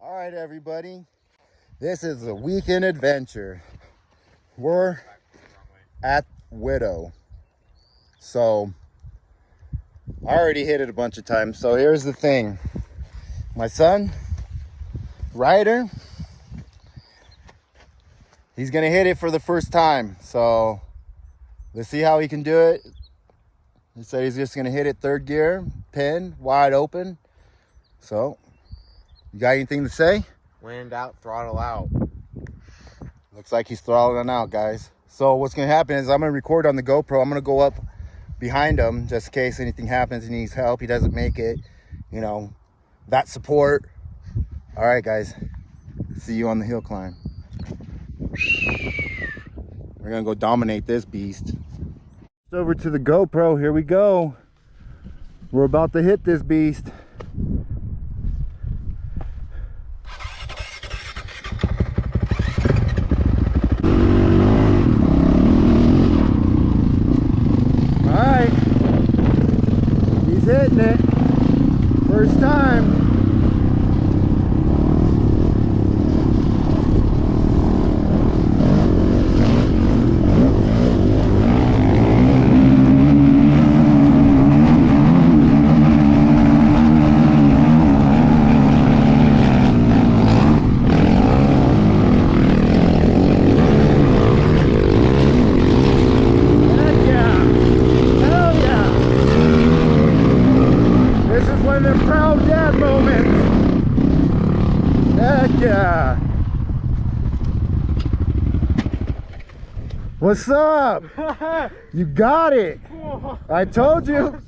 All right, everybody. This is a weekend adventure. We're at Widow. So I already hit it a bunch of times. So here's the thing. My son, Ryder, he's gonna hit it for the first time. So let's see how he can do it. He said he's just gonna hit it third gear, pin, wide open. So, you got anything to say? Wind out, throttle out. Looks like he's throttling out, guys. So what's gonna happen is I'm gonna record on the GoPro. I'm gonna go up behind him just in case anything happens, he needs help, he doesn't make it, you know, that support. All right, guys, see you on the hill climb. We're gonna go dominate this beast. Over to the GoPro, here we go. We're about to hit this beast. All right, he's hitting it, first time. Yeah. What's up? You got it. I told you.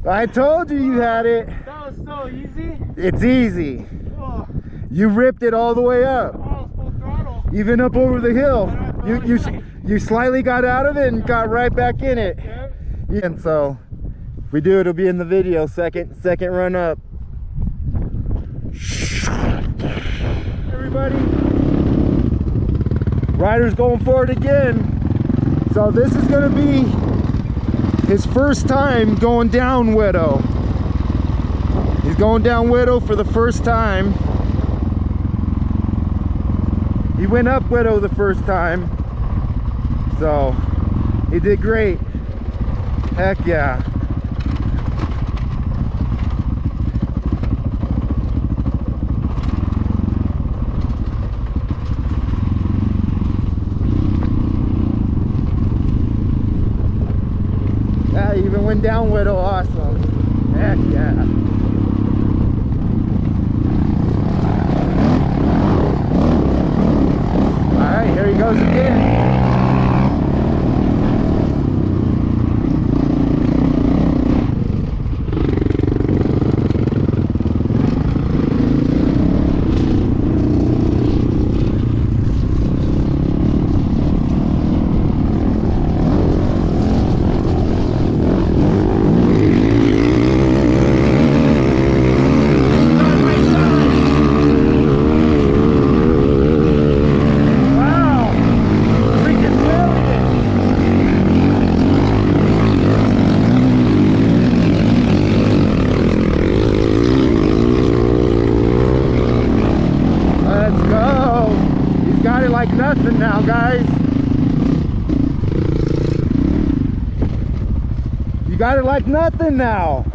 I told you you had it. That was so easy. It's easy. You ripped it all the way up. Full throttle. Even up over the hill. You slightly got out of it and got right back in it. Yep. And so if we do, it'll be in the video. Second run up. Everybody, Ryder's going for it again. So this is going to be his first time going down Widow. He's going down Widow for the first time. He went up Widow the first time, so he did great. Heck yeah. Even went down Widow, awesome. Heck yeah. Alright, here he goes again. Like nothing now, guys. You got it like nothing now.